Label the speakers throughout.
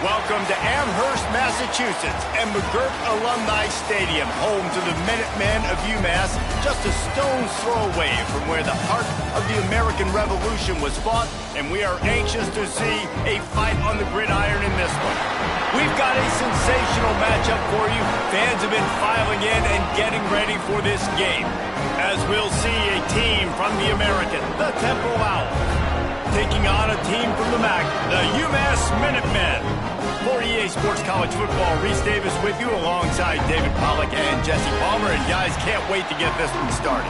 Speaker 1: Welcome to Amherst, Massachusetts, and McGirt Alumni Stadium, home to the Minutemen of UMass, just a stone's throw away from where the heart of the American Revolution was fought, and we are anxious to see a fight on the gridiron in this one. We've got a sensational matchup for you. Fans have been filing in and getting ready for this game, as we'll see a team from the American, the Temple Owls, taking on a team from the MAC, the UMass Minutemen. For EA Sports College Football, Reese Davis with you alongside David Pollack and Jesse Palmer. And guys, can't wait to get this one started.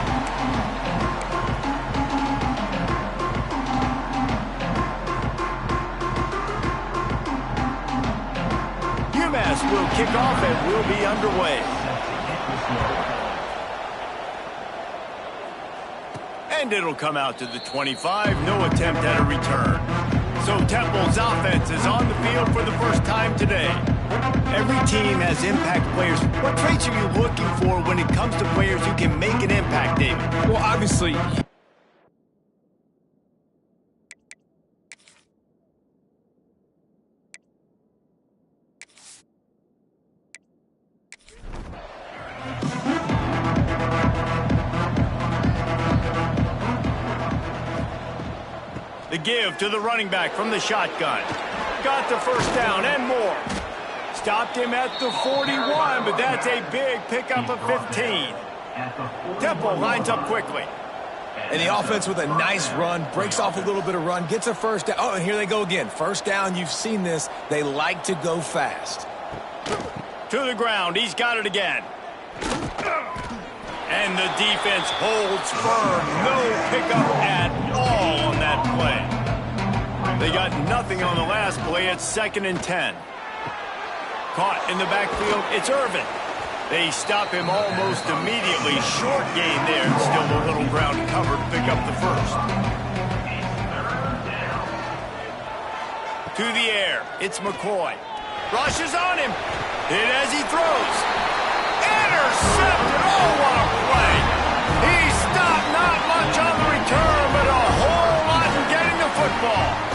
Speaker 1: UMass will kick off and we'll be underway. And it'll come out to the 25. No attempt at a return. So Temple's offense is on the field for the first time today. Every team has impact players. What traits are you looking for when it comes to players who can make an impact, David?
Speaker 2: Well, obviously...
Speaker 1: The give to the running back from the shotgun. Got the first down and more. Stopped him at the 41, but that's a big pickup of 15. Temple lines up quickly.
Speaker 2: And the offense with a nice run, breaks off a little bit of run, gets a first down. Oh, and here they go again. First down, you've seen this. They like to go fast.
Speaker 1: To the ground, he's got it again. And the defense holds firm. No pickup at all on that play. They got nothing on the last play. It's 2nd and 10. Caught in the backfield. It's Irvin. They stop him almost immediately. Short gain there. Still a little ground covered. Pick up the first. To the air. It's McCoy. Rushes on him. Hit as he throws. Intercepted. Oh, what a play. He stopped not much on the return, but a whole lot in getting the football.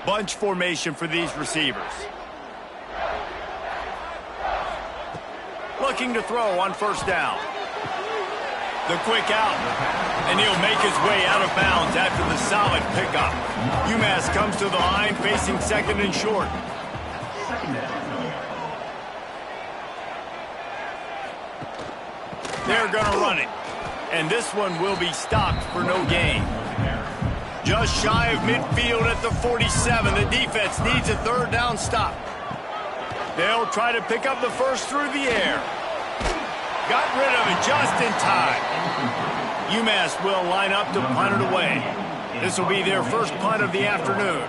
Speaker 1: Bunch formation for these receivers. Looking to throw on first down. The quick out. And he'll make his way out of bounds after the solid pickup. UMass comes to the line facing 2nd and short. They're going to run it. And this one will be stopped for no gain. Just shy of midfield at the 47. The defense needs a 3rd down stop. They'll try to pick up the first through the air. Got rid of it just in time. UMass will line up to punt it away. This will be their first punt of the afternoon.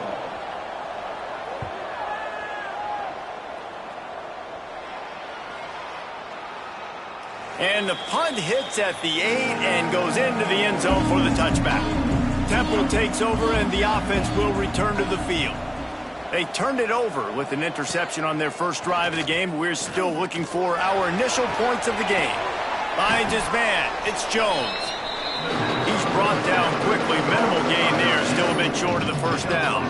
Speaker 1: And the punt hits at the 8 and goes into the end zone for the touchback. Temple takes over and the offense will return to the field. They turned it over with an interception on their first drive of the game. We're still looking for our initial points of the game. Finds his man. It's Jones. He's brought down quickly. Minimal gain there. Still a bit short of the first down.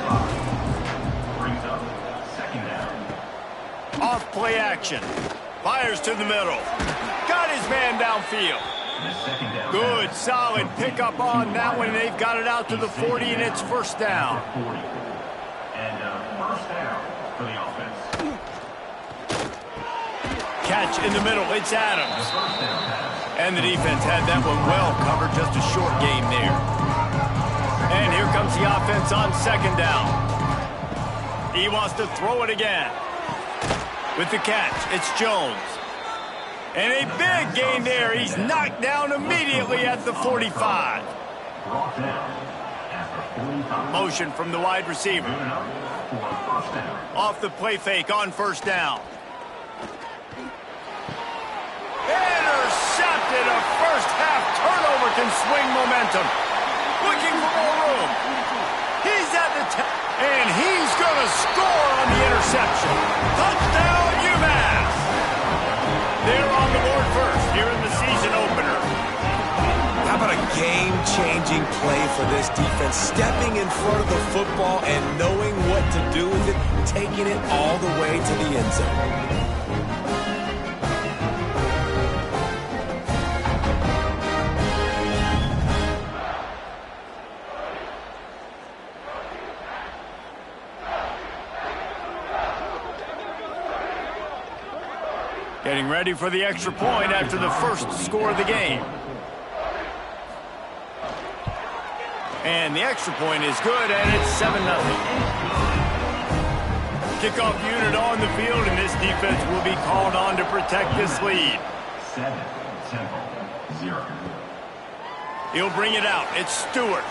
Speaker 1: Off play action. Fires to the middle. Got his man downfield. Good, solid pickup on that one. They've got it out to the 40, and it's first down.
Speaker 3: First down for the offense.
Speaker 1: Catch in the middle. It's Adams. And the defense had that one well covered. Just a short gain there. And here comes the offense on 2nd down. He wants to throw it again. With the catch, it's Jones. And a big gain there. He's knocked down immediately at the 45. Motion from the wide receiver. Off the play fake on first down. Intercepted. A first half turnover can swing momentum. Looking for more room. He's at the And he's going to score on the interception. Touchdown, UMass! They're on the board first here in the season opener.
Speaker 2: How about a game-changing play for this defense? Stepping in front of the football and knowing what to do with it, taking it all the way to the end zone.
Speaker 1: Getting ready for the extra point after the first score of the game. And the extra point is good, and it's 7-0. Kickoff unit on the field, and this defense will be called on to protect this lead.
Speaker 3: 7, Temple, 0.
Speaker 1: He'll bring it out. It's Stewart.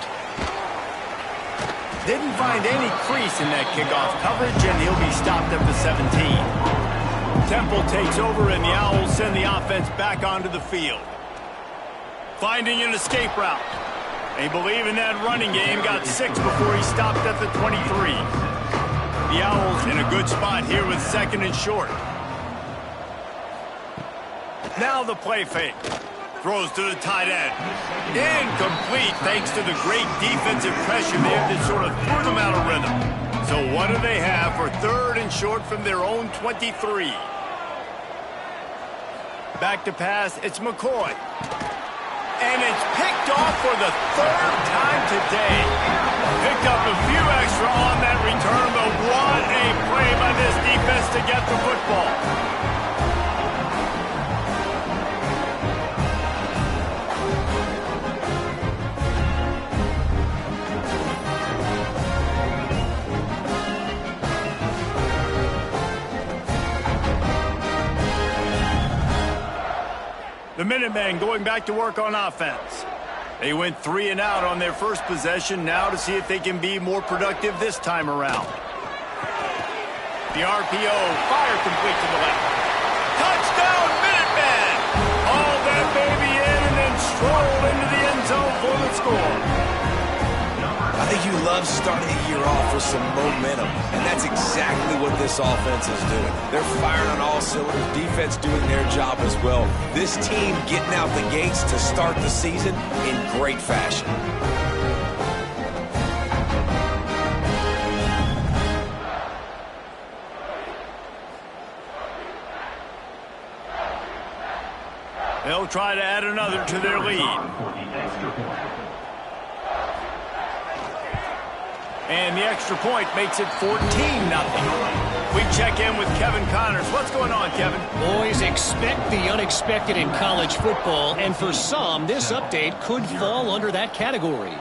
Speaker 1: Didn't find any crease in that kickoff coverage, and he'll be stopped at the 17. Temple takes over, and the Owls send the offense back onto the field. Finding an escape route. They believe in that running game. Got 6 before he stopped at the 23. The Owls in a good spot here with 2nd and short. Now the play fake. Throws to the tight end. Incomplete thanks to the great defensive pressure there that sort of threw them out of rhythm. So what do they have for 3rd and short from their own 23? Back to pass, it's McCoy. And it's picked off for the 3rd time today. Picked up a few extra on that return, but what a play by this defense to get the football. The Minutemen going back to work on offense. They went 3 and out on their first possession, now to see if they can be more productive this time around. The RPO, fire complete to the left. Touchdown, Minutemen! Haul that baby in and then stroll into the end zone for the score.
Speaker 2: I think you love starting the year off with some momentum, and that's exactly what this offense is doing. They're firing on all cylinders, defense doing their job as well. This team getting out the gates to start the season in great fashion.
Speaker 1: They'll try to add another to their lead. And the extra point makes it 14-0. We check in with Kevin Connors. What's going on, Kevin?
Speaker 4: Boys, expect the unexpected in college football, and for some, this update could fall under that category.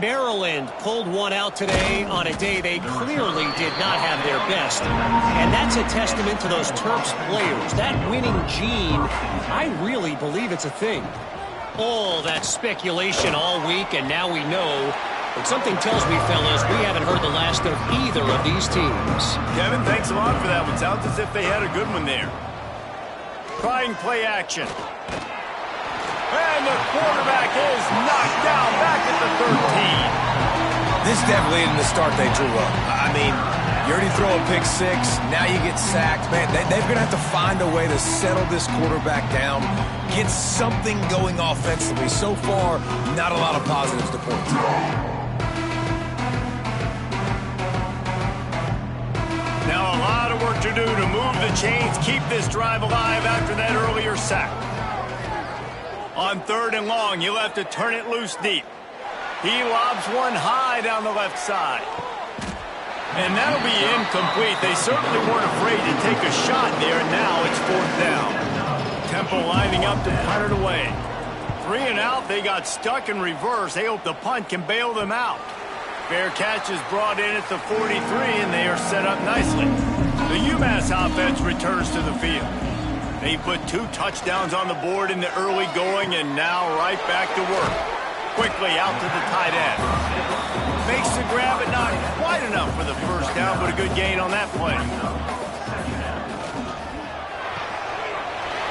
Speaker 4: Maryland pulled one out today on a day they clearly did not have their best. And that's a testament to those Terps players. That winning gene, I really believe it's a thing. All that speculation all week, and now we know. But something tells me, fellas, we haven't heard the last of either of these teams.
Speaker 1: Kevin, thanks a lot for that one. Sounds as if they had a good one there. Trying play action. And the quarterback is knocked down back at the 13.
Speaker 2: This definitely isn't the start they drew up. I mean, you already throw a pick 6, now you get sacked. Man, they're going to have to find a way to settle this quarterback down, get something going offensively. So far, not a lot of positives to point to.
Speaker 1: Now a lot of work to do to move the chains, keep this drive alive after that earlier sack. On 3rd and long, you'll have to turn it loose deep. He lobs one high down the left side. And that'll be incomplete. They certainly weren't afraid to take a shot there, and now it's 4th down. Temple lining up to punt it away. 3 and out, they got stuck in reverse. They hope the punt can bail them out. Fair catch is brought in at the 43, and they are set up nicely. The UMass offense returns to the field. They put 2 touchdowns on the board in the early going, and now right back to work. Quickly out to the tight end. Makes the grab, but not quite enough for the first down, but a good gain on that play.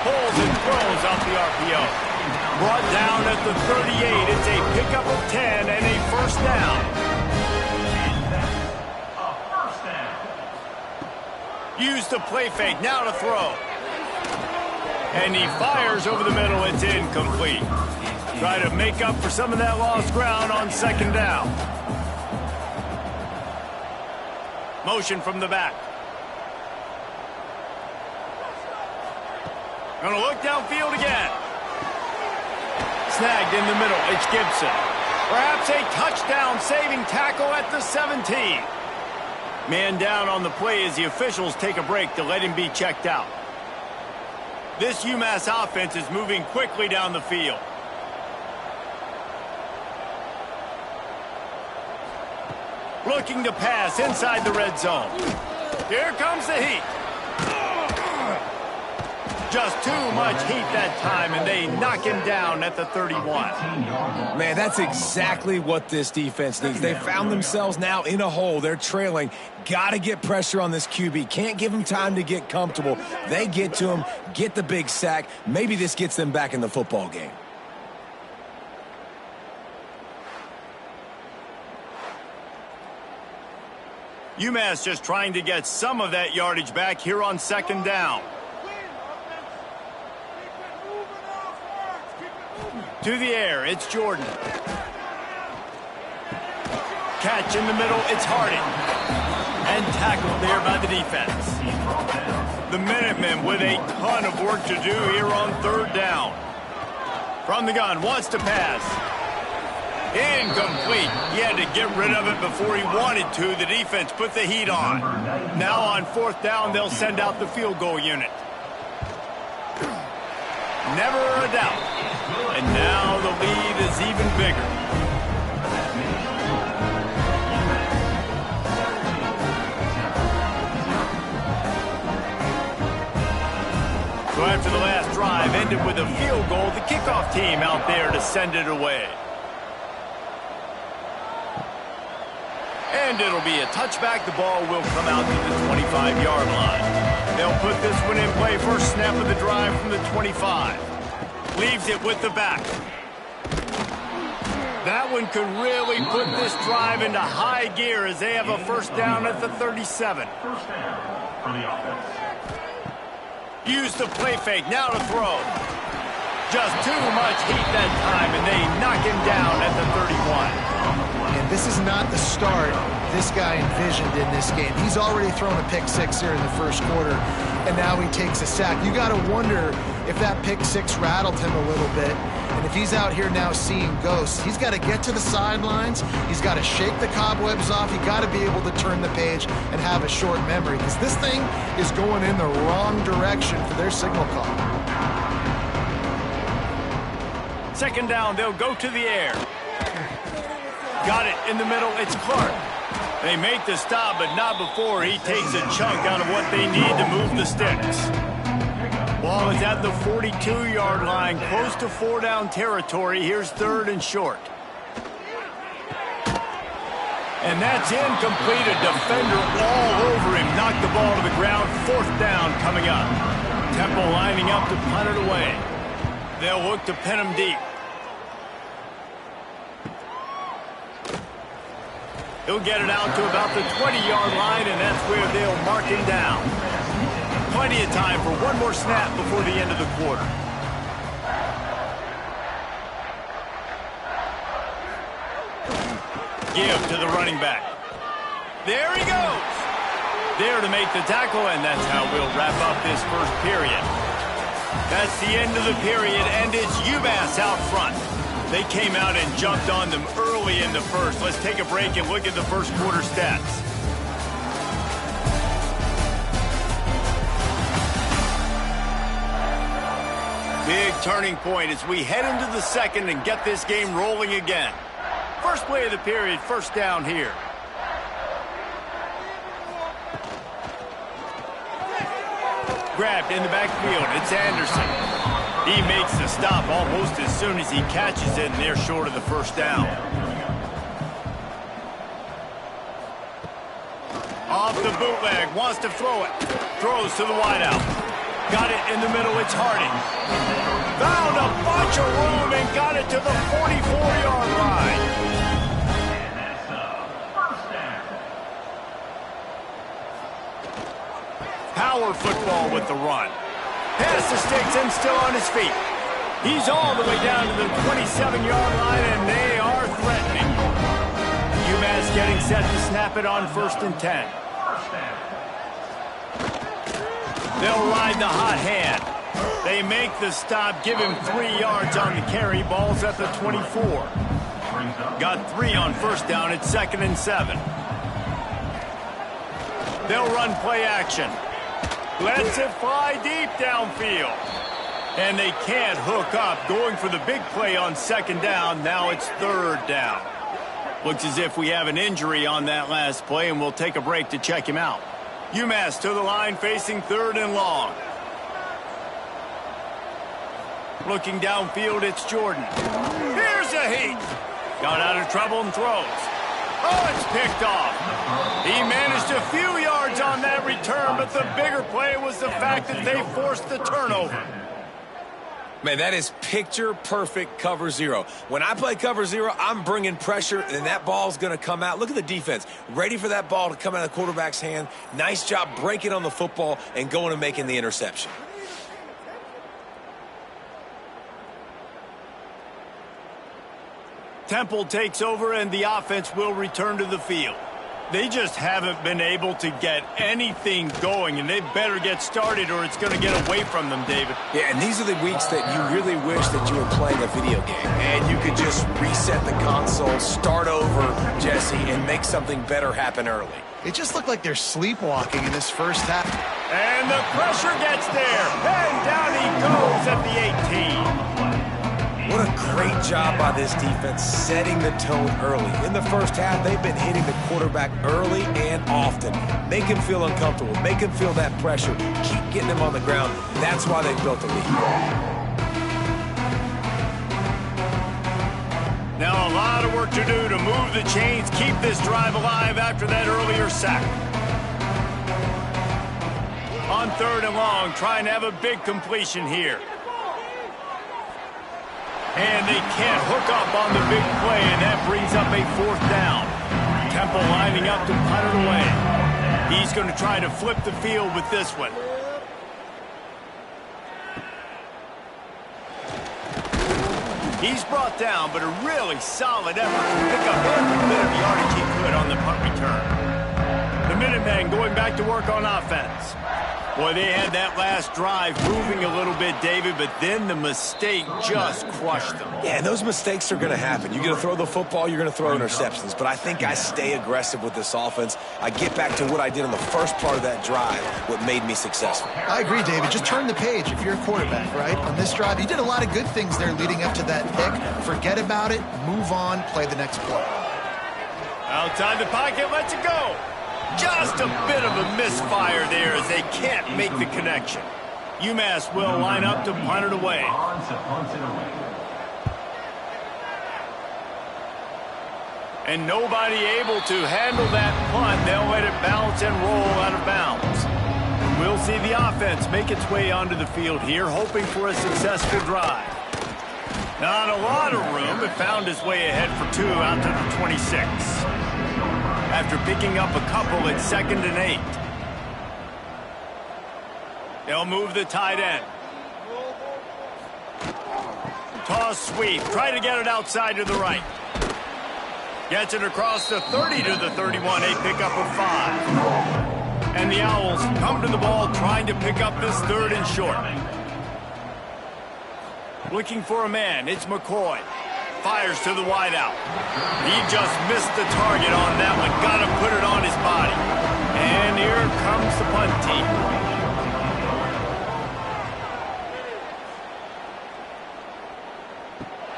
Speaker 1: Pulls and throws off the RPO. Brought down at the 38. It's a pickup of 10 and a first down. Use the play fake, now to throw. And he fires over the middle, it's incomplete. Try to make up for some of that lost ground on second down. Motion from the back. Gonna look downfield again. Snagged in the middle, it's Gibson. Perhaps a touchdown-saving tackle at the 17. Man down on the play as the officials take a break to let him be checked out. This UMass offense is moving quickly down the field. Looking to pass inside the red zone. Here comes the heat. Just too much heat that time, and they knock him down at the 31.
Speaker 2: Man, that's exactly what this defense needs. They found themselves now in a hole. They're trailing. Got to get pressure on this QB. Can't give him time to get comfortable. They get to him, get the big sack. Maybe this gets them back in the football game.
Speaker 1: UMass just trying to get some of that yardage back here on second down. To the air, it's Jordan. Catch in the middle, it's Harding. And tackled there by the defense. The Minutemen with a ton of work to do here on third down. From the gun, wants to pass. Incomplete. He had to get rid of it before he wanted to. The defense put the heat on. Now on fourth down, they'll send out the field goal unit. Never a doubt. And now the lead is even bigger. So after the last drive ended with a field goal, the kickoff team out there to send it away. And it'll be a touchback. The ball will come out to the 25-yard line. They'll put this one in play first snap of the drive from the 25. Leaves it with the back. That one could really put this drive into high gear as they have a first down at the 37.
Speaker 3: First down for the offense.
Speaker 1: Use the play fake, now to throw. Just too much heat that time, and they knock him down at the 31.
Speaker 5: And this is not the start this guy envisioned in this game. He's already thrown a pick six here in the first quarter, and now he takes a sack. You got to wonder if that pick six rattled him a little bit. And if he's out here now seeing ghosts, he's got to get to the sidelines. He's got to shake the cobwebs off. He's got to be able to turn the page and have a short memory, because this thing is going in the wrong direction for their signal call.
Speaker 1: Second down, they'll go to the air. Got it in the middle, it's Clark. They make the stop, but not before he takes a chunk out of what they need to move the sticks. Ball is at the 42-yard line, close to four-down territory. Here's third and short. And that's incomplete. A defender all over him. Knocked the ball to the ground. Fourth down coming up. Temple lining up to punt it away. They'll look to pin him deep. He'll get it out to about the 20-yard line, and that's where they'll mark him down. Plenty of time for one more snap before the end of the quarter. Give to the running back. There he goes. There to make the tackle, and that's how we'll wrap up this first period. That's the end of the period, and it's UMass out front. They came out and jumped on them early in the first. Let's take a break and look at the first quarter stats. Big turning point as we head into the second and get this game rolling again. First play of the period, first down here. Grabbed in the backfield, it's Anderson. He makes the stop almost as soon as he catches it, and they're short of the first down. Off the bootleg, wants to throw it. Throws to the wideout. Got it in the middle, it's Harding. Found a bunch of room and got it to the 44-yard line.
Speaker 3: And that's first down.
Speaker 1: power football with the run. Past the sticks and still on his feet. He's all the way down to the 27-yard line, and they are threatening. UMass getting set to snap it on 1st and 10. They'll ride the hot hand. They make the stop, give him 3 yards on the carry. Ball's at the 24. Got 3 on 1st down. It's 2nd and 7. They'll run play action. Lets it fly deep downfield. And they can't hook up. Going for the big play on 2nd down. Now it's 3rd down. Looks as if we have an injury on that last play, and we'll take a break to check him out. UMass to the line, facing 3rd and long. Looking downfield, it's Jordan. Here's a heat. Got out of trouble and throws. Oh, it's picked off. He managed a few yards on that return, but the bigger play was the fact that they forced the turnover.
Speaker 2: Man, that is picture-perfect cover 0. When I play cover 0, I'm bringing pressure, and that ball's going to come out. Look at the defense. Ready for that ball to come out of the quarterback's hand. Nice job breaking on the football and going and making the interception.
Speaker 1: Temple takes over, and the offense will return to the field. They just haven't been able to get anything going, and they better get started or it's going to get away from them, David.
Speaker 2: Yeah, and these are the weeks that you really wish that you were playing a video game and you could just reset the console, start over, Jesse, and make something better happen early.
Speaker 5: It just looked like they're sleepwalking in this first half.
Speaker 1: And the pressure gets there, and down he goes at the 18.
Speaker 2: What a great job by this defense setting the tone early. In the first half, they've been hitting the quarterback early and often. Make him feel uncomfortable. Make him feel that pressure. Keep getting him on the ground. That's why they built the lead.
Speaker 1: Now a lot of work to do to move the chains, keep this drive alive after that earlier sack. On 3rd and long, trying to have a big completion here. And they can't hook up on the big play, and that brings up a 4th down. Temple lining up to punt it away. He's going to try to flip the field with this one. He's brought down, but a really solid effort to pick up every bit of yardage he could on the punt return. The Minutemen going back to work on offense. Boy, they had that last drive moving a little bit, David, but then the mistake just crushed them.
Speaker 2: Yeah, and those mistakes are going to happen. You're going to throw the football, you're going to throw interceptions. But I think I stay aggressive with this offense. I get back to what I did in the first part of that drive, what made me successful.
Speaker 5: I agree, David. Just turn the page if you're a quarterback, right? On this drive, you did a lot of good things there leading up to that pick. Forget about it, move on, play the next play.
Speaker 1: Outside the pocket, lets it go. Just a bit of a misfire there as they can't make the connection. UMass will line up to punt it away. And nobody able to handle that punt. They'll let it bounce and roll out of bounds. We'll see the offense make its way onto the field here, hoping for a successful drive. Not a lot of room, but found his way ahead for 2 out to the 26. After picking up a couple at 2nd and 8. They'll move the tight end. Toss sweep. Try to get it outside to the right. Gets it across the 30 to the 31. A pickup of 5. And the Owls come to the ball trying to pick up this 3rd and short. Looking for a man. It's McCoy. Fires to the wideout. He just missed the target on that one. Got to put it on his body. And here comes the punt team.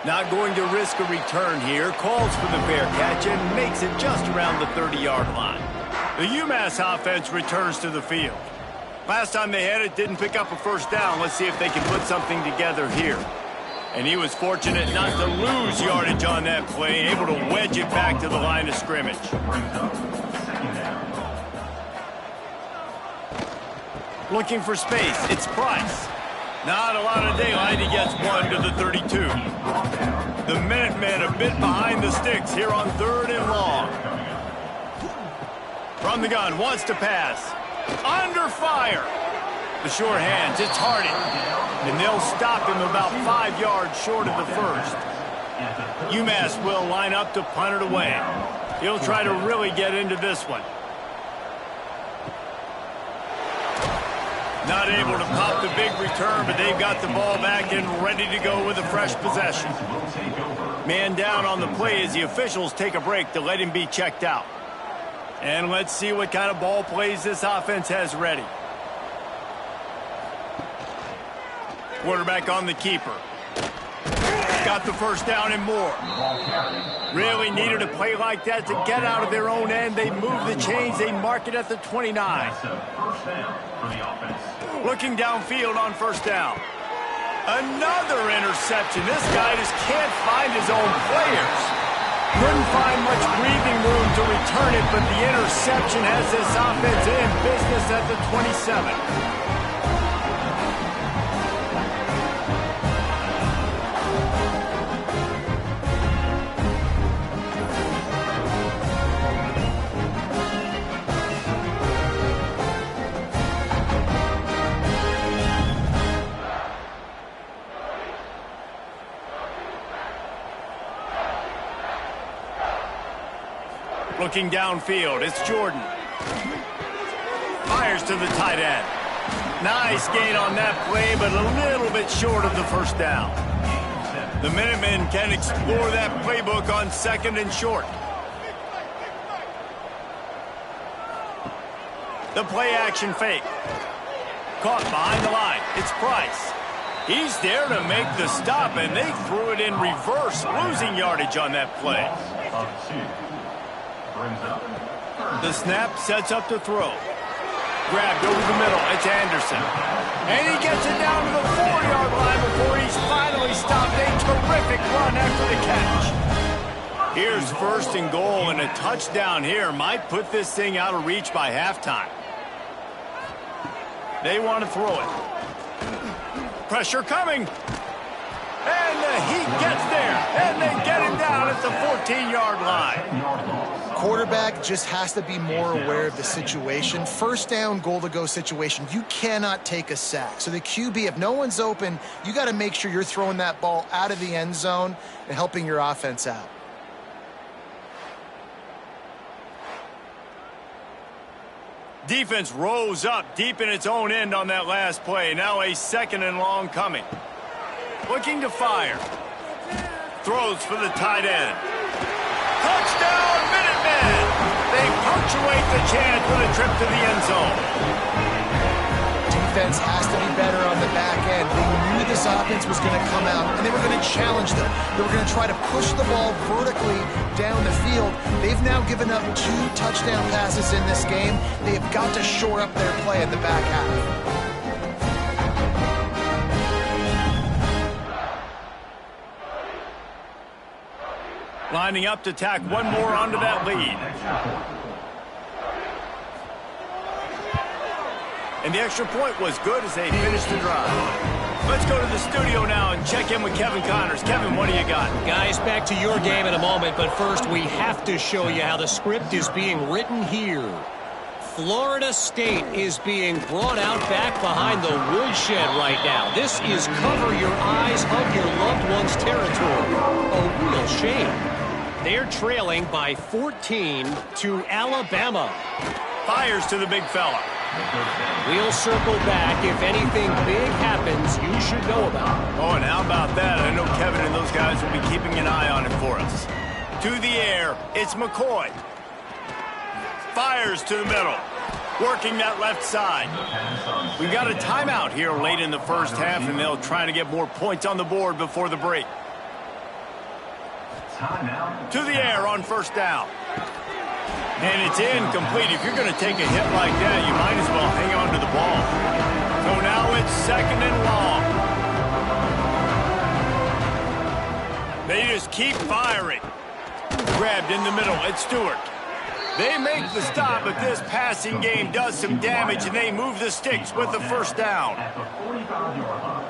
Speaker 1: Not going to risk a return here. Calls for the fair catch and makes it just around the 30-yard line. The UMass offense returns to the field. Last time they had it, didn't pick up a 1st down. Let's see if they can put something together here. And he was fortunate not to lose yardage on that play, able to wedge it back to the line of scrimmage. Looking for space, it's Price. Not a lot of daylight, he gets 1 to the 32. The Minutemen a bit behind the sticks here on 3rd and long. From the gun, wants to pass. Under fire. The sure hands, it's Hardy. And they'll stop him about 5 yards short of the first. UMass will line up to punt it away. He'll try to really get into this one. Not able to pop the big return, but they've got the ball back and ready to go with a fresh possession. Man down on the play as the officials take a break to let him be checked out. And let's see what kind of ball plays this offense has ready. Quarterback on the keeper. Got the first down and more. Really needed a play like that to get out of their own end. They move the chains. They mark it at the 29. Looking downfield on first down. Another interception. This guy just can't find his own players. Couldn't find much breathing room to return it, but the interception has this offense in business at the 27. Looking downfield, it's Jordan. Fires to the tight end. Nice gain on that play, but a little bit short of the first down. The Minutemen can explore that playbook on second and short. The play action fake. Caught behind the line. It's Price. He's there to make the stop, and they threw it in reverse, losing yardage on that play. The snap sets up to throw. Grabbed over the middle. It's Anderson. And he gets it down to the 4-yard line before he's finally stopped. A terrific run after the catch. Here's first and goal, and a touchdown here might put this thing out of reach by halftime. They want to throw it. Pressure coming. And he gets there. And they get him down at the 14-yard line.
Speaker 5: Quarterback just has to be more aware of the situation. First down, goal-to-go situation. You cannot take a sack. So the QB, if no one's open, you got to make sure you're throwing that ball out of the end zone and helping your offense out.
Speaker 1: Defense rose up deep in its own end on that last play. Now a second and long coming. Looking to fire. Throws for the tight end. Touchdown, Minutemen! They punctuate the chance with a trip to the end zone.
Speaker 5: Defense has to be better on the back end. They knew this offense was going to come out, and they were going to challenge them. They were going to try to push the ball vertically down the field. They've now given up 2 touchdown passes in this game. They've got to shore up their play in the back half.
Speaker 1: Lining up to tack one more onto that lead. And the extra point was good as they finished the drive. Let's go to the studio now and check in with Kevin Connors. Kevin, what do you got?
Speaker 4: Guys, back to your game in a moment, but first we have to show you how the script is being written here. Florida State is being brought out back behind the woodshed right now. This is cover your eyes, hug your loved one's territory. A real shame. They're trailing by 14 to Alabama.
Speaker 1: Fires to the big fella.
Speaker 4: We'll circle back. If anything big happens, you should know about it.
Speaker 1: Oh, and how about that? I know Kevin and those guys will be keeping an eye on it for us. To the air, it's McCoy. Fires to the middle. Working that left side. We've got a timeout here late in the first half, and they'll try to get more points on the board before the break. To the air on first down. And it's incomplete. If you're going to take a hit like that, you might as well hang on to the ball. So now it's second and long. They just keep firing. Grabbed in the middle. It's Stewart. They make the stop, but this passing game does some damage, and they move the sticks with the first down.
Speaker 3: At the 45-yard line.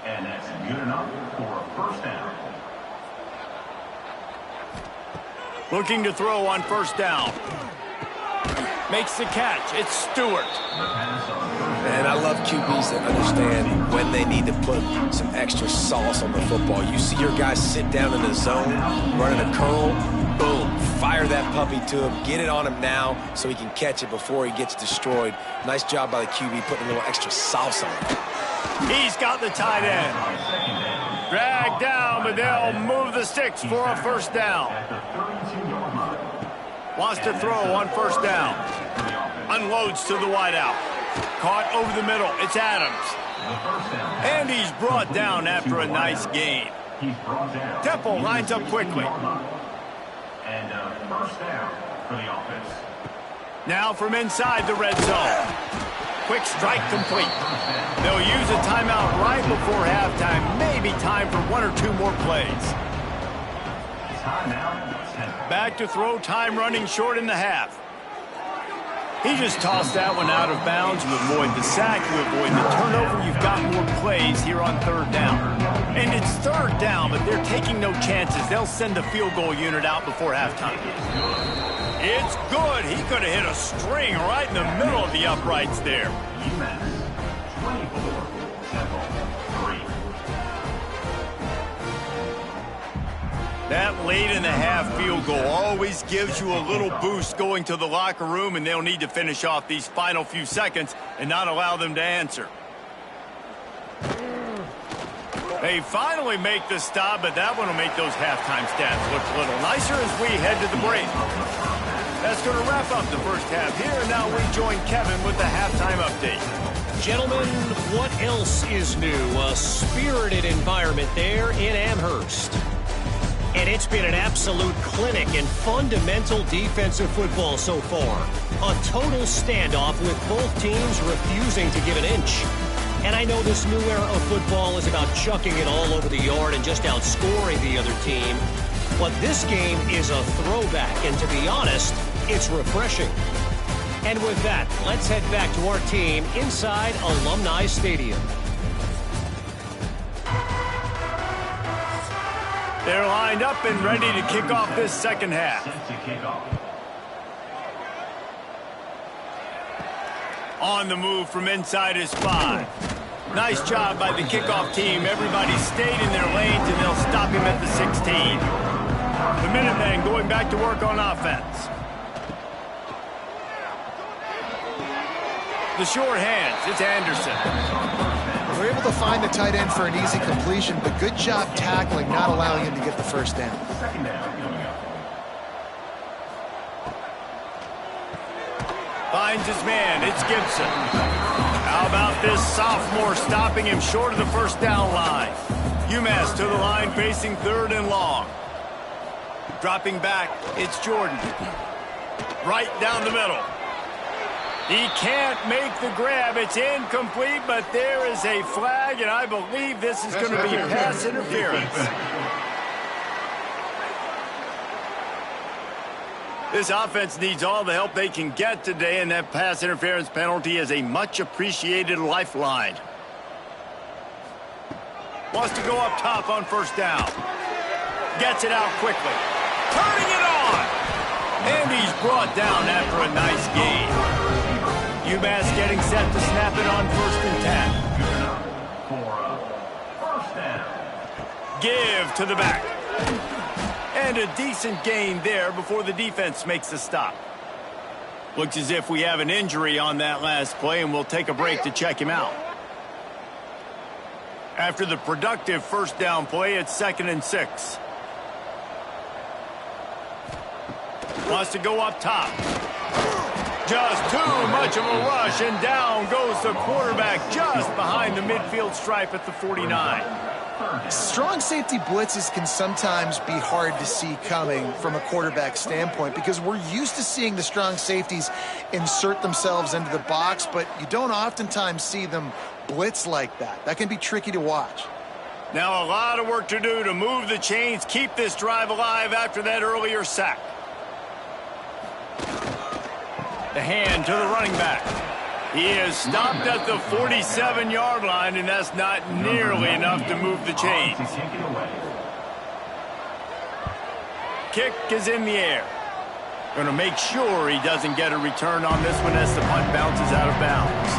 Speaker 3: And that's good enough for a first down.
Speaker 1: Looking to throw on first down. Makes the catch. It's Stewart.
Speaker 2: And I love QBs that understand when they need to put some extra sauce on the football. You see your guys sit down in the zone, running a curl, boom, fire that puppy to him, get it on him now so he can catch it before he gets destroyed. Nice job by the QB putting a little extra sauce on it.
Speaker 1: He's got the tight end. Dragged down, but they'll move the sticks for a first down. Wants to throw on first down. Unloads to the wideout. Caught over the middle. It's Adams. And he's brought down after a nice gain. Temple lines up quickly.
Speaker 3: And first down for the offense.
Speaker 1: Now from inside the red zone. Quick strike complete. They'll use a timeout right before halftime. Maybe time for one or two more plays. Back to throw, time running short in the half. He just tossed that one out of bounds. You avoid the sack, you avoid the turnover. You've got more plays here on third down. And it's third down, but they're taking no chances. They'll send the field goal unit out before halftime. It's good. He could have hit a string right in the middle of the uprights there.
Speaker 3: UMass 24, Temple 3.
Speaker 1: That late in the half field goal always gives you a little boost going to the locker room, and they'll need to finish off these final few seconds and not allow them to answer. They finally make the stop, but that one will make those halftime stats look a little nicer as we head to the break. That's going to wrap up the first half here, and now we join Kevin with the halftime update.
Speaker 4: Gentlemen, what else is new? A spirited environment there in Amherst. And it's been an absolute clinic in fundamental defensive football so far. A total standoff with both teams refusing to give an inch. And I know this new era of football is about chucking it all over the yard and just outscoring the other team. But this game is a throwback, and to be honest, it's refreshing. And with that, let's head back to our team inside Alumni Stadium.
Speaker 1: They're lined up and ready to kick off this second half. On the move from inside is 5. Nice job by the kickoff team. Everybody stayed in their lanes, and they'll stop him at the 16. The Minutemen going back to work on offense. The short hands, it's Anderson.
Speaker 5: We're able to find the tight end for an easy completion, but good job tackling, not allowing him to get the first down.
Speaker 1: Finds his man, it's Gibson. How about this sophomore stopping him short of the first down line? UMass to the line facing third and long. Dropping back, it's Jordan. Right down the middle. He can't make the grab. It's incomplete, but there is a flag, and I believe this is going to be pass interference. This offense needs all the help they can get today, and that pass interference penalty is a much-appreciated lifeline. Wants to go up top on first down. Gets it out quickly. Turning it on! And he's brought down after a nice gain. UMass getting set to snap it on 1st and 10. For first down. Give to the back. And a decent gain there before the defense makes the stop. Looks as if we have an injury on that last play, and we'll take a break to check him out. After the productive first down play, it's 2nd and 6. Wants to go up top. Just too much of a rush, and down goes the quarterback just behind the midfield stripe at the 49.
Speaker 5: Strong safety blitzes can sometimes be hard to see coming from a quarterback standpoint because we're used to seeing the strong safeties insert themselves into the box, but you don't oftentimes see them blitz like that. That can be tricky to watch.
Speaker 1: Now a lot of work to do to move the chains, keep this drive alive after that earlier sack. The hand to the running back. He is stopped at the 47-yard line, and that's not nearly enough to move the chains. Kick is in the air. Going to make sure he doesn't get a return on this one as the punt bounces out of bounds.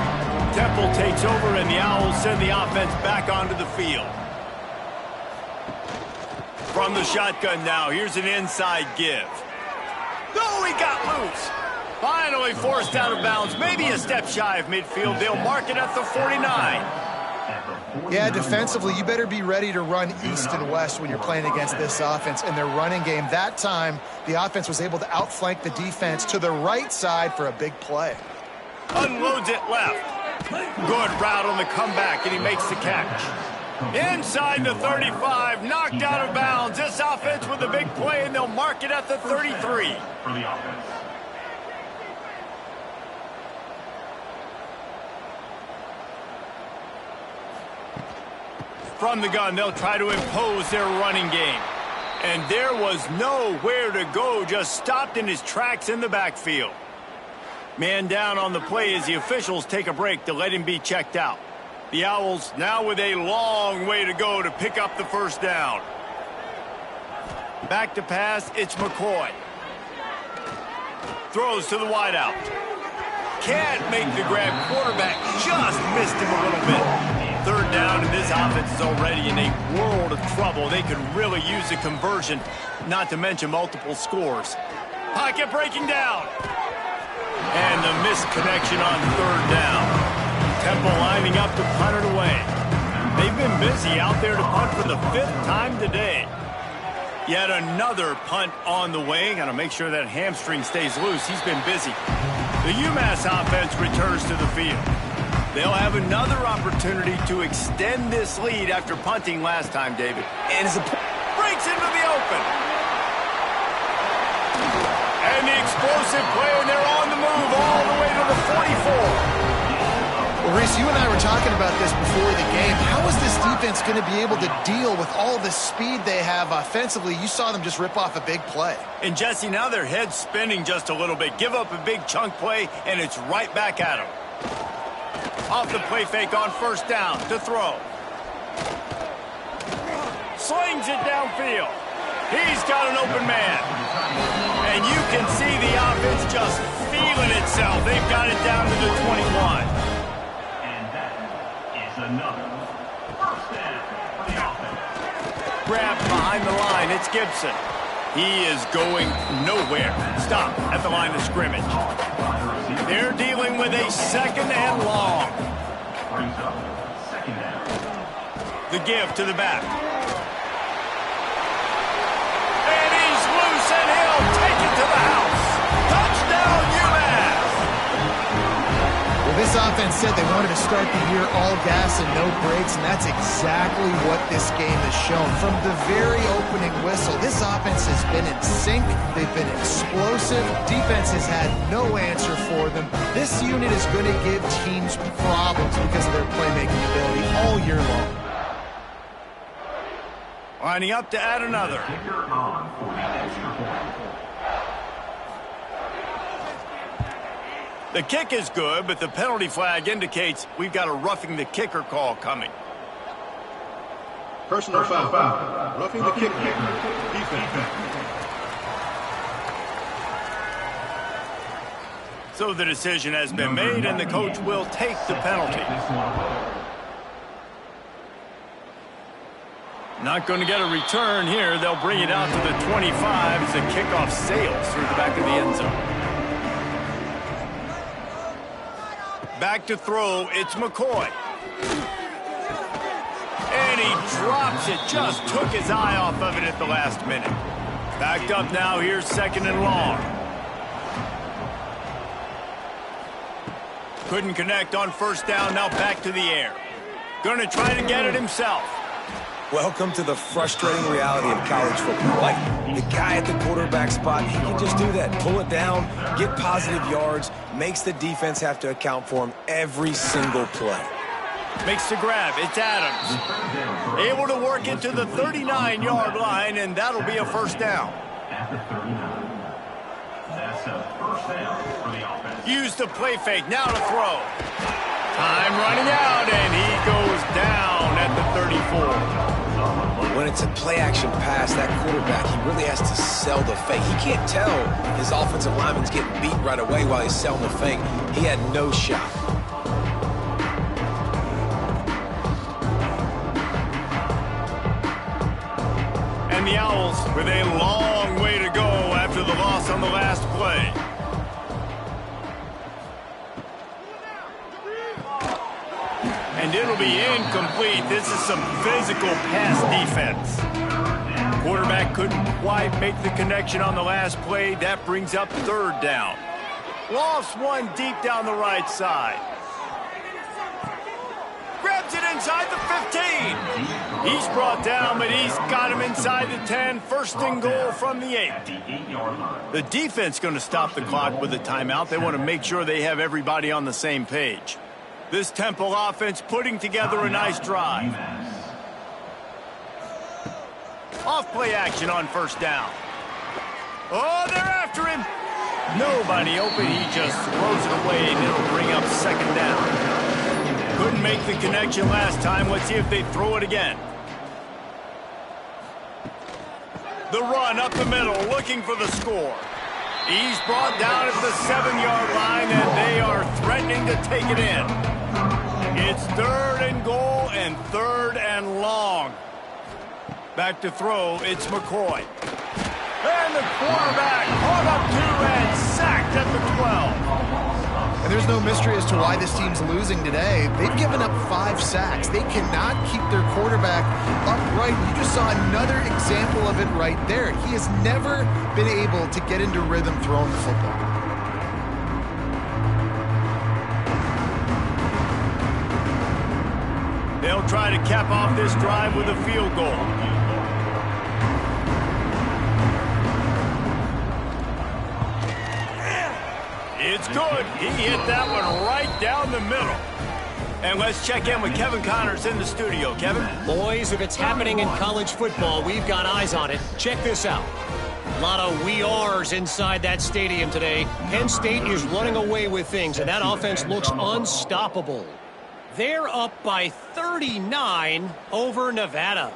Speaker 1: Temple takes over, and the Owls send the offense back onto the field. From the shotgun now, here's an inside give. No, he got loose. Finally forced out of bounds, maybe a step shy of midfield. They'll mark it at the 49.
Speaker 5: Yeah, defensively, you better be ready to run east and west when you're playing against this offense. In their running game, that time, the offense was able to outflank the defense to the right side for a big play.
Speaker 1: Unloads it left. Good route on the comeback, and he makes the catch. Inside the 35, knocked out of bounds. This offense with a big play, and they'll mark it at the 33.
Speaker 3: For the offense.
Speaker 1: From the gun, they'll try to impose their running game. And there was nowhere to go, just stopped in his tracks in the backfield. Man down on the play as the officials take a break to let him be checked out. The Owls now with a long way to go to pick up the first down. Back to pass, it's McCoy. Throws to the wideout. Can't make the grab. Quarterback just missed him a little bit. Third down, and this offense is already in a world of trouble. They could really use a conversion, not to mention multiple scores. Pocket breaking down. And the missed connection on third down. Temple lining up to punt it away. They've been busy out there to punt for the 5th time today. Yet another punt on the way. Got to make sure that hamstring stays loose. He's been busy. The UMass offense returns to the field. They'll have another opportunity to extend this lead after punting last time, David. And as breaks into the open. And the explosive play, and they're on the move all the way to the 44.
Speaker 5: Well, Reese, you and I were talking about this before the game. How is this defense going to be able to deal with all the speed they have offensively? You saw them just rip off a big play.
Speaker 1: And, Jesse, now their head's spinning just a little bit. Give up a big chunk play, and it's right back at them. Off the play fake on first down to throw. Slings it downfield. He's got an open man. And you can see the offense just feeling itself. They've got it down to the 21.
Speaker 3: And that is another first down for the offense.
Speaker 1: Grab behind the line. It's Gibson. He is going nowhere. Stop at the line of scrimmage. They're dealing with a second and long.
Speaker 3: Brings up second down.
Speaker 1: The give to the back. And he's loose, and he'll take it to the house. Touchdown, UMass!
Speaker 5: Well, this offense said they wanted to start the year all gas and no brakes, and that's exactly what this game has shown. From the very opening whistle, this offense has been in sync. They've been explosive. Defense has had no answer for them. This unit is going to give teams problems because of their playmaking ability all year long.
Speaker 1: Lining up to add another.
Speaker 3: Kicker on for the extra point.
Speaker 1: The kick is good, but the penalty flag indicates we've got a roughing the kicker call coming.
Speaker 6: Personal foul. Roughing the kicker. Defense.
Speaker 1: So the decision has been made, and the coach will take the penalty. Not going to get a return here. They'll bring it out to the 25 as the kickoff sails through the back of the end zone. Back to throw, it's McCoy. And he drops it, just took his eye off of it at the last minute. Backed up now, here's second and long. Couldn't connect on first down, now back to the air. Going to try to get it himself.
Speaker 2: Welcome to the frustrating reality of college football. Like, the guy at the quarterback spot, he can just do that. Pull it down, get positive yards, makes the defense have to account for him every single play.
Speaker 1: Makes the grab, it's Adams. Able to work it to the 39-yard line, and that'll be a first down.
Speaker 3: At the 39. That's a first down for the offense.
Speaker 1: Use the play fake, now to throw. Time running out, and he goes down at the 34.
Speaker 2: When it's a play-action pass, that quarterback, he really has to sell the fake. He can't tell his offensive lineman's getting beat right away while he's selling the fake. He had no shot.
Speaker 1: And the Owls with a long way to go after the loss on the last play. And it'll be incomplete. This is some physical pass defense. Quarterback couldn't quite make the connection on the last play. That brings up third down. Lost one deep down the right side. Grabs it inside the 15. He's brought down, but he's got him inside the 10. First and goal from the 8. The defense going to stop the clock with a timeout. They want to make sure they have everybody on the same page. This Temple offense putting together a nice drive. Off play action on first down. Oh, they're after him. Nobody open. He just throws it away, and it'll bring up second down. Couldn't make the connection last time. Let's see if they throw it again. The run up the middle, looking for the score. He's brought down at the 7-yard line, and they are threatening to take it in. It's third and goal and third and long. Back to throw, it's McCoy. And the quarterback caught up to and sacked at the 12.
Speaker 5: And there's no mystery as to why this team's losing today. They've given up 5 sacks. They cannot keep their quarterback upright. You just saw another example of it right there. He has never been able to get into rhythm throwing the football.
Speaker 1: They'll try to cap off this drive with a field goal. It's good. He hit that one right down the middle. And let's check in with Kevin Connors in the studio. Kevin?
Speaker 4: Boys, if it's happening in college football, we've got eyes on it. Check this out. A lot of we are's inside that stadium today. Penn State is running away with things, and that offense looks unstoppable. They're up by 39 over Nevada.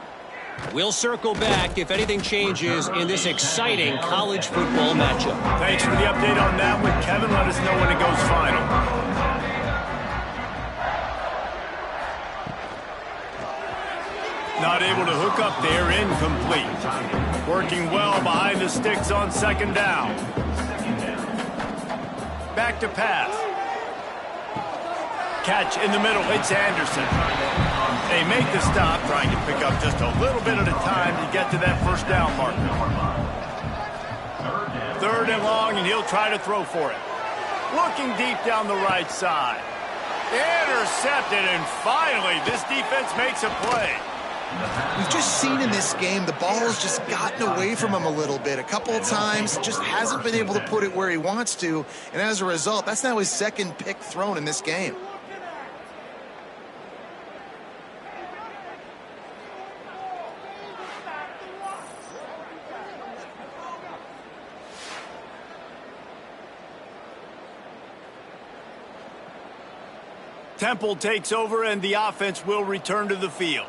Speaker 4: We'll circle back if anything changes in this exciting college football matchup.
Speaker 1: Thanks for the update on that one, Kevin. Let us know when it goes final. Not able to hook up there, incomplete. Working well behind the sticks on second down. Back to pass. Catch in the middle, it's Anderson. They make the stop, trying to pick up just a little bit at a time to get to that first down marker. Third and long, and he'll try to throw for it. Looking deep down the right side. Intercepted, and finally, this defense makes a play.
Speaker 5: We've just seen in this game the ball has just gotten away from him a little bit. A couple of times, just hasn't been able to put it where he wants to, and as a result, that's now his second pick thrown in this game.
Speaker 1: Temple takes over, and the offense will return to the field.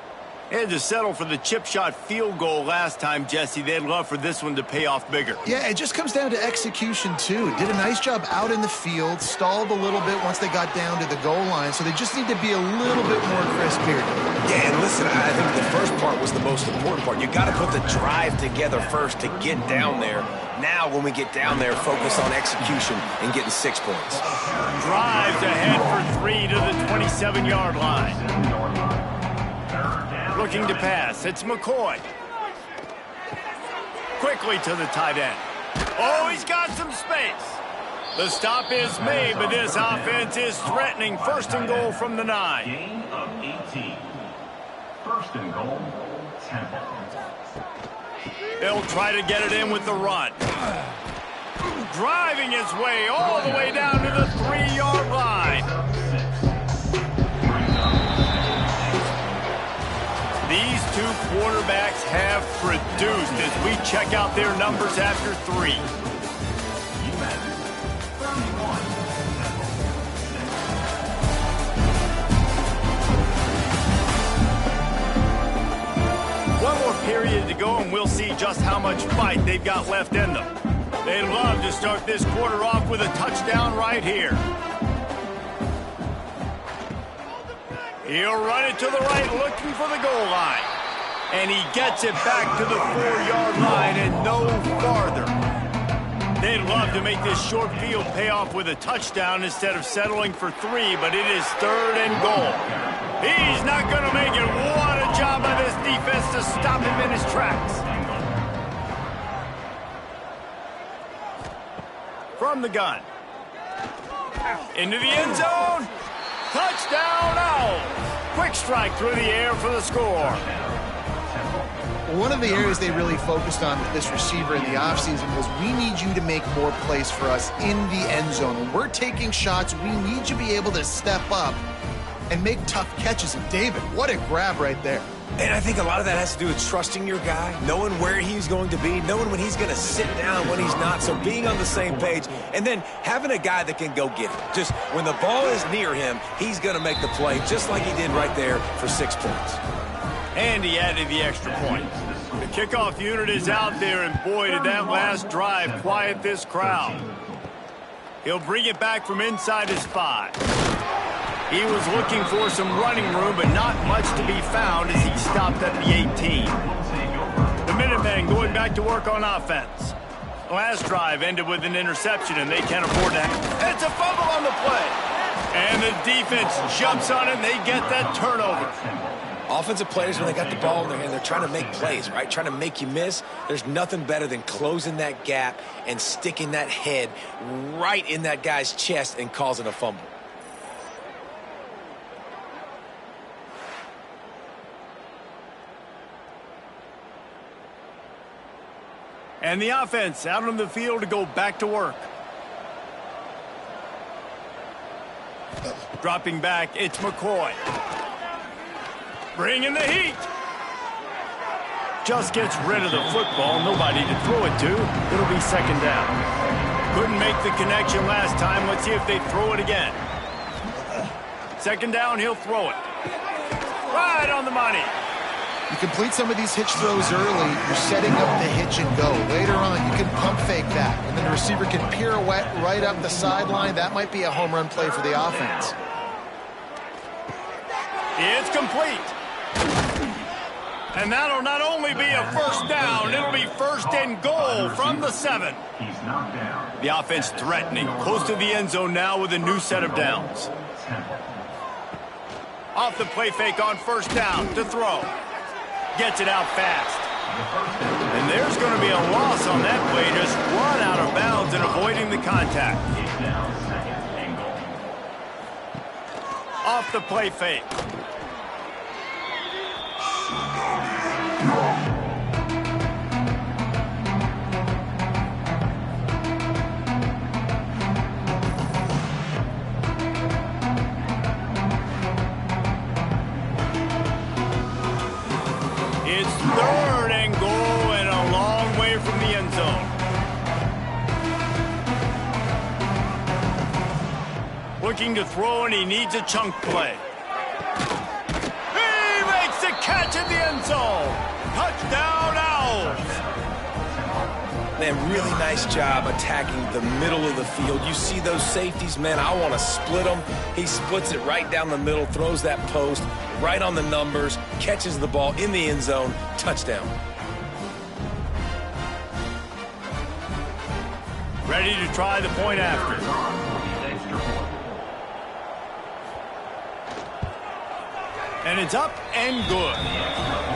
Speaker 1: They had to settle for the chip shot field goal last time, Jesse. They'd love for this one to pay off bigger.
Speaker 5: Yeah, it just comes down to execution, too. Did a nice job out in the field, stalled a little bit once they got down to the goal line, so they just need to be a little bit more crisp here.
Speaker 2: Yeah, and listen, I think the first part was the most important part. You got to put the drive together first to get down there. Now, when we get down there, focus on execution and getting 6 points.
Speaker 1: Drives ahead for 3 to the 27-yard line. Looking to pass. It's McCoy. Quickly to the tight end. Oh, he's got some space. The stop is made, but this offense is threatening. First and goal from the 9.
Speaker 3: Gain of 18. First and goal, Temple.
Speaker 1: They'll try to get it in with the run. Driving his way all the way down to the 3-yard line. These two quarterbacks have produced as we check out their numbers after 3. One more period go, and we'll see just how much fight they've got left in them. They'd love to start this quarter off with a touchdown right here. He'll run it to the right, looking for the goal line. And he gets it back to the 4-yard line and no farther. They'd love to make this short field pay off with a touchdown instead of settling for 3, but it is 3rd and goal. He's not going to make it. What a job by this defense to stop him in his tracks. From the gun. Into the end zone. Touchdown Owls. Quick strike through the air for the score.
Speaker 5: One of the areas they really focused on with this receiver in the offseason was we need you to make more plays for us in the end zone. When we're taking shots, we need you to be able to step up and make tough catches. And David, what a grab right there.
Speaker 2: And I think a lot of that has to do with trusting your guy, knowing where he's going to be, knowing when he's going to sit down, when he's not. So being on the same page, and then having a guy that can go get it. Just when the ball is near him, he's going to make the play, just like he did right there for 6 points.
Speaker 1: And he added the extra point. The kickoff unit is out there, and boy, did that last drive quiet this crowd. He'll bring it back from inside his 5. He was looking for some running room, but not much to be found as he stopped at the 18. The Minutemen going back to work on offense. Last drive ended with an interception, and they can't afford that. It's a fumble on the play. And the defense jumps on it, and they get that turnover.
Speaker 2: Offensive players, when they got the ball in their hand, they're trying to make plays, right? Trying to make you miss. There's nothing better than closing that gap and sticking that head right in that guy's chest and causing a fumble.
Speaker 1: And the offense out on the field to go back to work. Dropping back, it's McCoy. Bringing the heat. Just gets rid of the football. Nobody to throw it to. It'll be 2nd down. Couldn't make the connection last time. Let's see if they throw it again. 2nd down, he'll throw it. Right on the money.
Speaker 5: You complete some of these hitch throws early, you're setting up the hitch and go. Later on, you can pump fake that, and then the receiver can pirouette right up the sideline. That might be a home run play for the offense.
Speaker 1: It's complete. And that'll not only be a 1st down, it'll be 1st and goal from the 7.
Speaker 3: He's knocked down.
Speaker 1: The offense threatening, close to the end zone now with a new set of downs. Off the play fake on 1st down to throw. Gets it out fast. And there's going to be a loss on that play, just run out of bounds and avoiding the contact. Off the play fake. It's 3rd and goal and a long way from the end zone. Looking to throw, and he needs a chunk play. He makes the catch in the end zone. Touchdown Owls.
Speaker 2: Man, really nice job attacking the middle of the field. You see those safeties, man, I want to split them. He splits it right down the middle, throws that post right on the numbers, catches the ball in the end zone, touchdown.
Speaker 1: Ready to try the point after. And it's up and good.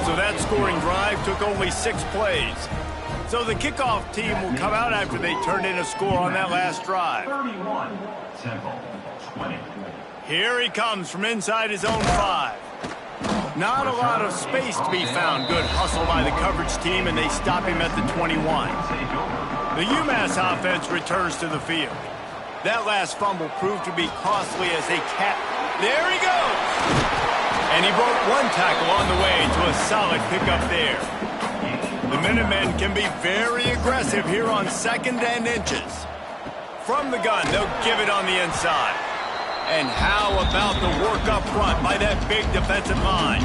Speaker 1: So that scoring drive took only 6 plays. So the kickoff team will come out after they turned in a score on that last drive.
Speaker 3: 31, Temple, 20.
Speaker 1: Here he comes from inside his own 5. Not a lot of space to be found. Good hustle by the coverage team, and they stop him at the 21. The UMass offense returns to the field. That last fumble proved to be costly as they There he goes! And he broke 1 tackle on the way to a solid pickup there. The Minutemen can be very aggressive here on 2nd and inches. From the gun, they'll give it on the inside. And how about the work up front by that big defensive line?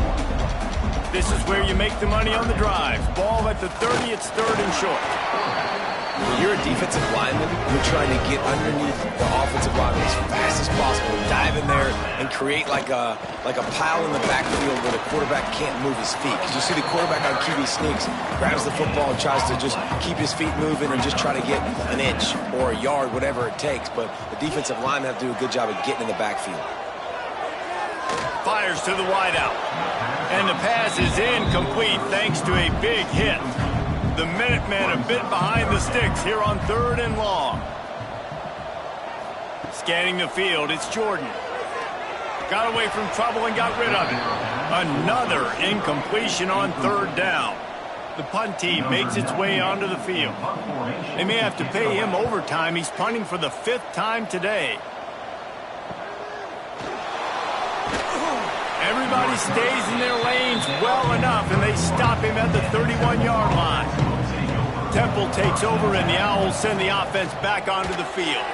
Speaker 1: This is where you make the money on the drive. Ball at the 30, it's 3rd and short.
Speaker 2: When you're a defensive lineman, you're trying to get underneath the offensive lineman as fast as possible, dive in there and create like a pile in the backfield where the quarterback can't move his feet. Because you see the quarterback on QB sneaks, grabs the football and tries to just keep his feet moving and just try to get an inch or a yard, whatever it takes. But the defensive linemen have to do a good job of getting in the backfield.
Speaker 1: Fires to the wideout. And the pass is incomplete thanks to a big hit. The Minutemen a bit behind the sticks here on 3rd and long. Scanning the field, it's Jordan. Got away from trouble and got rid of it. Another incompletion on 3rd down. The punt team makes its way onto the field. They may have to pay him overtime. He's punting for the 5th time today. Everybody stays in their lanes well enough, and they stop him at the 31-yard line. Temple takes over, and the Owls send the offense back onto the field.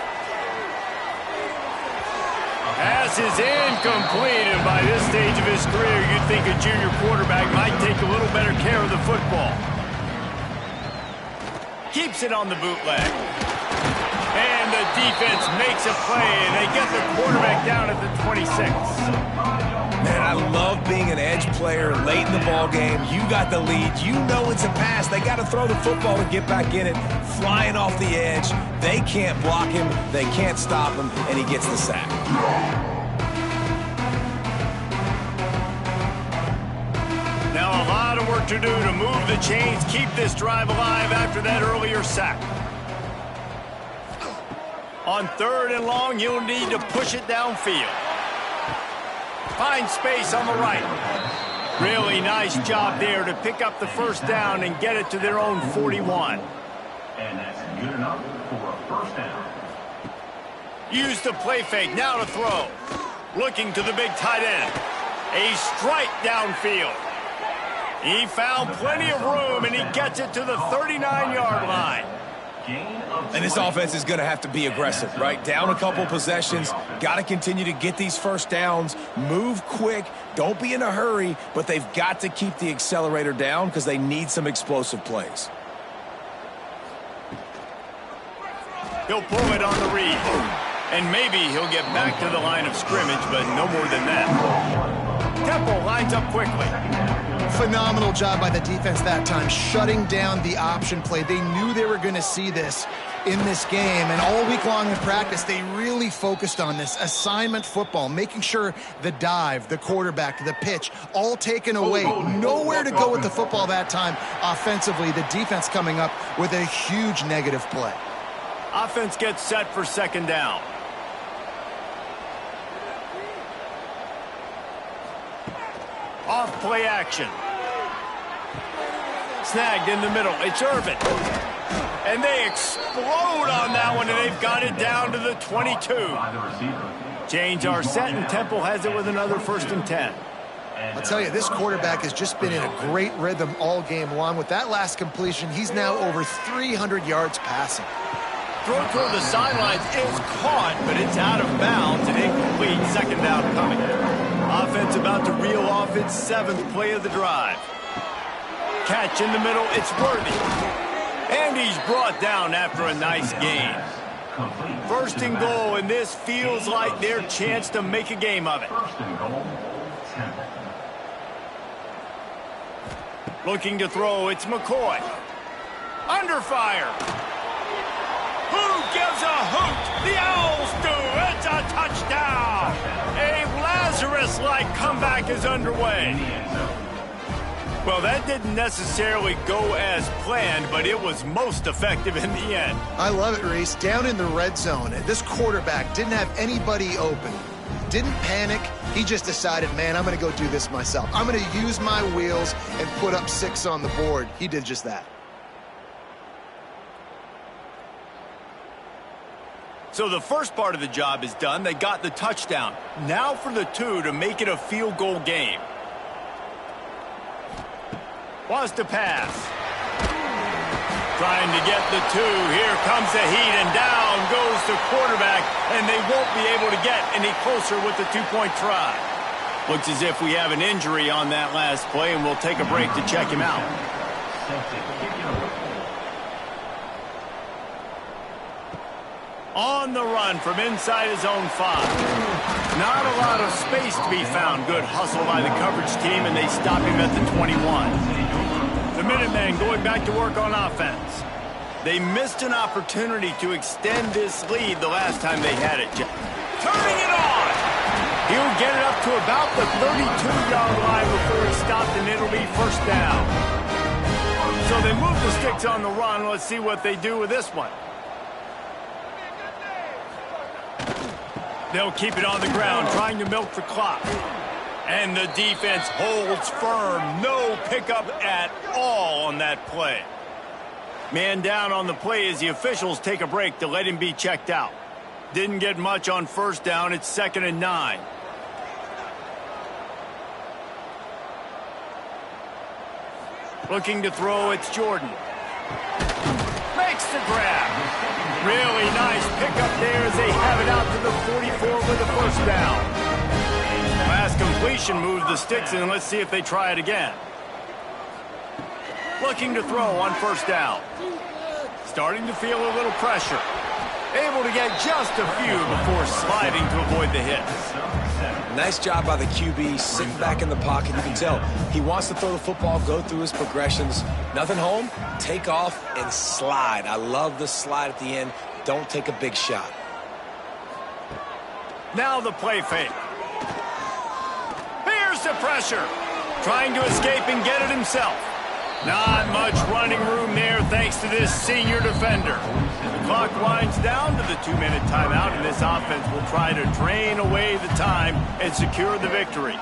Speaker 1: Pass is incomplete, and by this stage of his career, you'd think a junior quarterback might take a little better care of the football. Keeps it on the bootleg. And the defense makes a play, and they get the quarterback down at the 26.
Speaker 2: Man, I love being an edge player late in the ball game. You got the lead. You know it's a pass. They got to throw the football to get back in it. Flying off the edge. They can't block him. They can't stop him, and he gets the sack.
Speaker 1: Now a lot of work to do to move the chains, keep this drive alive after that earlier sack. On 3rd and long, you'll need to push it downfield. Find space on the right. Really nice job there to pick up the 1st down and get it to their own 41.
Speaker 3: And that's good enough for a 1st down.
Speaker 1: Use the play fake, now to throw. Looking to the big tight end. A strike downfield. He found plenty of room, and he gets it to the 39-yard line.
Speaker 2: And this offense is going to have to be aggressive, right? Down a couple possessions, got to continue to get these 1st downs, move quick, don't be in a hurry, but they've got to keep the accelerator down because they need some explosive plays.
Speaker 1: He'll pull it on the read, and maybe he'll get back to the line of scrimmage, but no more than that. Temple lines up quickly.
Speaker 5: Phenomenal job by the defense that time, shutting down the option play. They knew they were going to see this in this game, and all week long in practice, they really focused on this assignment football, making sure the dive, the quarterback, the pitch, all taken away. Nowhere to go with the football that time offensively. The defense coming up with a huge negative play.
Speaker 1: Offense gets set for 2nd down. Off play action. Snagged in the middle. It's Irvin. And they explode on that one, and they've got it down to the 22. Chains are set, and Temple has it with another 1st and 10.
Speaker 5: I'll tell you, this quarterback has just been in a great rhythm all game long. With that last completion, he's now over 300 yards passing.
Speaker 1: Throw toward the sidelines is caught, but it's out of bounds and incomplete. 2nd down coming. Offense about to reel off its 7th play of the drive. Catch in the middle, it's Worthy. And he's brought down after a nice gain. 1st and goal, and this feels like their chance to make a game of it.
Speaker 3: 1st and goal, 10.
Speaker 1: Looking to throw, it's McCoy. Under fire. Who gives a hoot? The Owls do. It's a touchdown. A Lazarus-like comeback is underway. Well, that didn't necessarily go as planned, but it was most effective in the end.
Speaker 5: I love it, Reese. Down in the red zone, this quarterback didn't have anybody open. Didn't panic. He just decided, man, I'm going to go do this myself. I'm going to use my wheels and put up 6 on the board. He did just that.
Speaker 1: So the first part of the job is done. They got the touchdown. Now for the 2 to make it a field goal game. Wants to pass. Trying to get the 2. Here comes the heat, and down goes the quarterback, and they won't be able to get any closer with the 2-point try. Looks as if we have an injury on that last play, and we'll take a break to check him out. On the run from inside his own 5. Not a lot of space to be found. Good hustle by the coverage team, and they stop him at the 21. The Minutemen going back to work on offense. They missed an opportunity to extend this lead the last time they had it. Turning it on! He'll get it up to about the 32-yard line before he stopped, and it'll be first down. So they move the sticks on the run. Let's see what they do with this one. They'll keep it on the ground, trying to milk the clock. And the defense holds firm. No pickup at all on that play. Man down on the play as the officials take a break to let him be checked out. Didn't get much on first down. It's 2nd and 9. Looking to throw, it's Jordan. Makes the grab. Really nice pickup there as they have it out to the 44 with a first down. Last completion moved the sticks, and let's see if they try it again. Looking to throw on first down. Starting to feel a little pressure. Able to get just a few before sliding to avoid the hits.
Speaker 2: Nice job by the QB, sitting back in the pocket. You can tell he wants to throw the football, go through his progressions. Nothing home, take off, and slide. I love the slide at the end. Don't take a big shot.
Speaker 1: Now the play fake. Here's the pressure. Trying to escape and get it himself. Not much running room there thanks to this senior defender. The clock winds down to the 2-minute timeout, and this offense will try to drain away the time and secure the victory.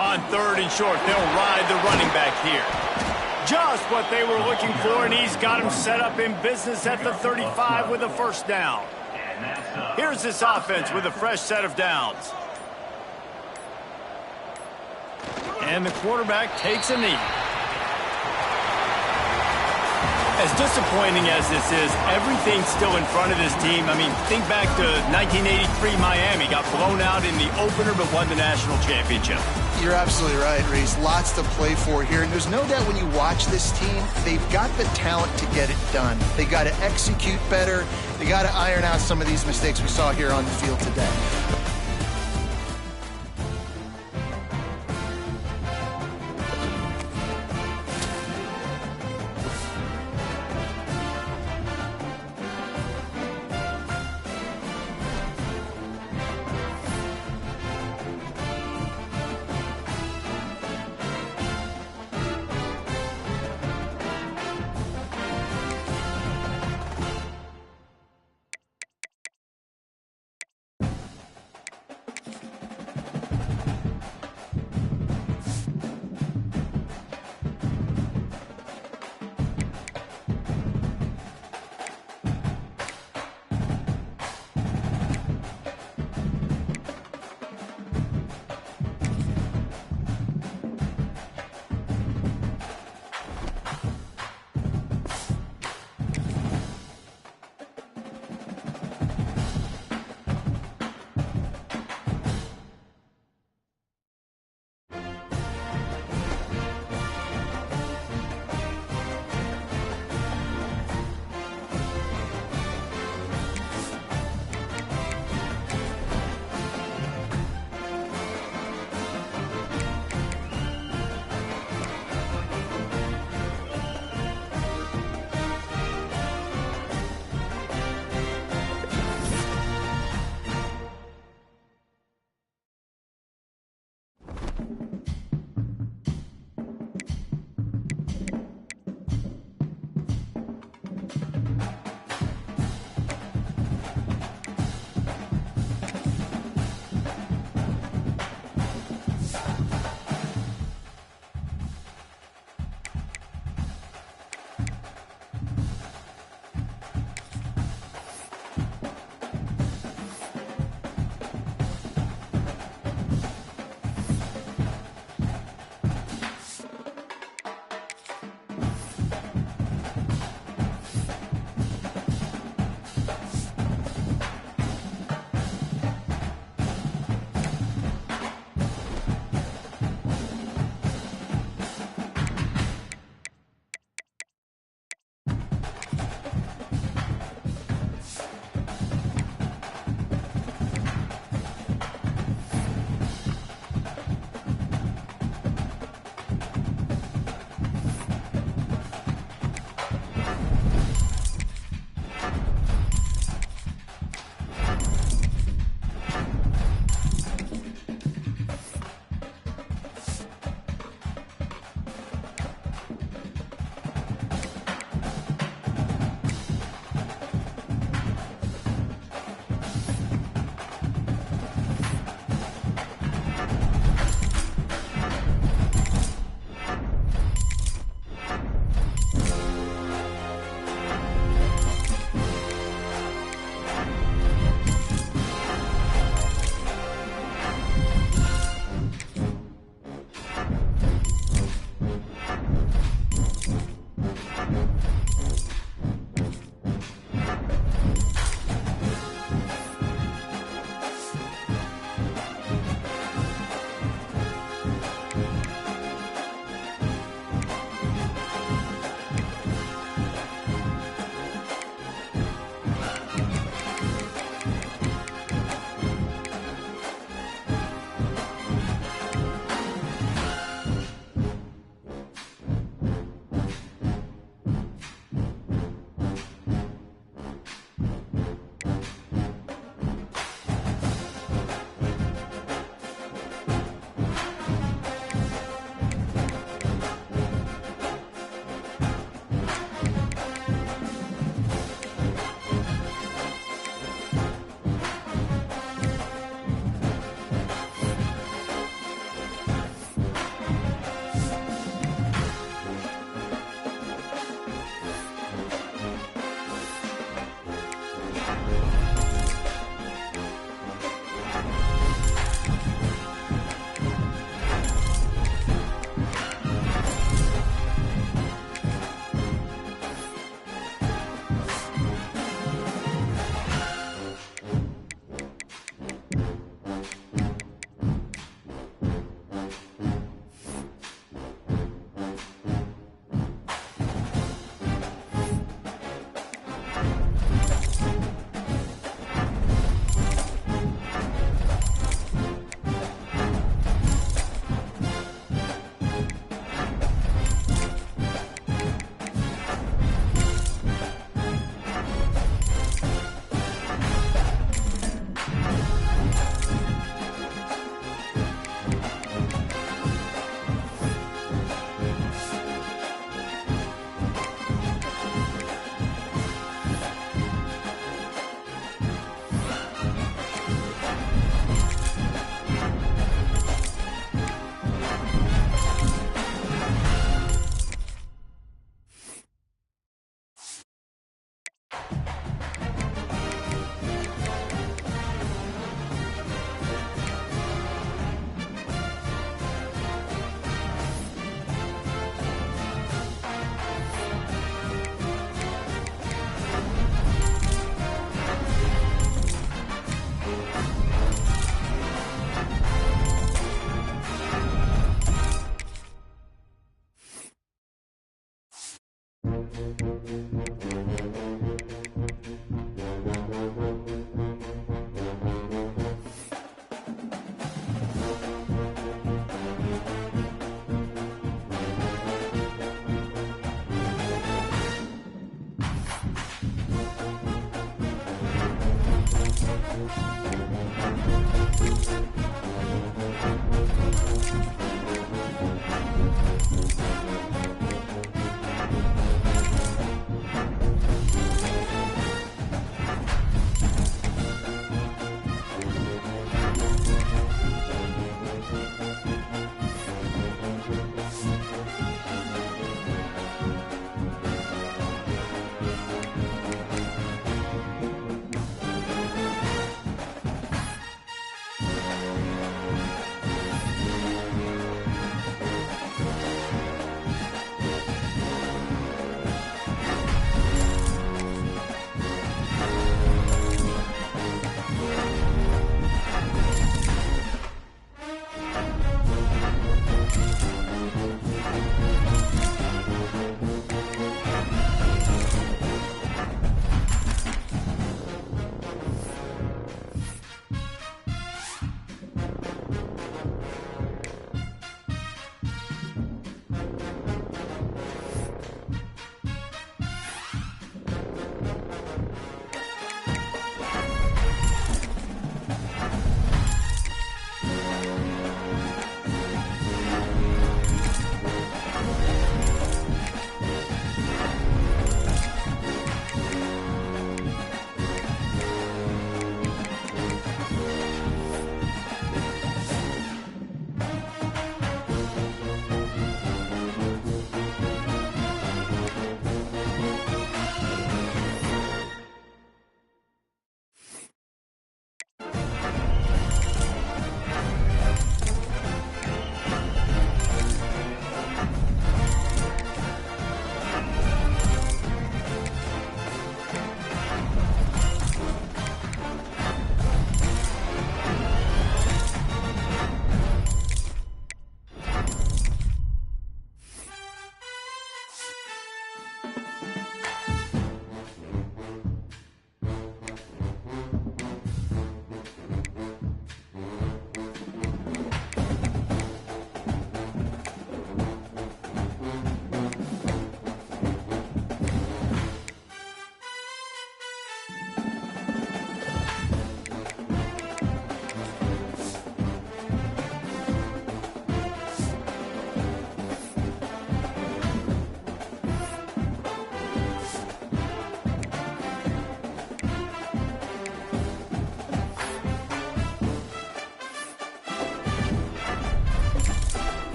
Speaker 1: On 3rd and short, they'll ride the running back here. Just what they were looking for, and he's got him set up in business at the 35 with a first down. Here's this offense with a fresh set of downs. And the quarterback takes a knee. As disappointing as this is, everything's still in front of this team. I mean, think back to 1983 Miami. Got blown out in the opener but won the national championship.
Speaker 5: You're absolutely right, Reese. Lots to play for here. And there's no doubt when you watch this team, they've got the talent to get it done. They got to execute better. They got to iron out some of these mistakes we saw here on the field today.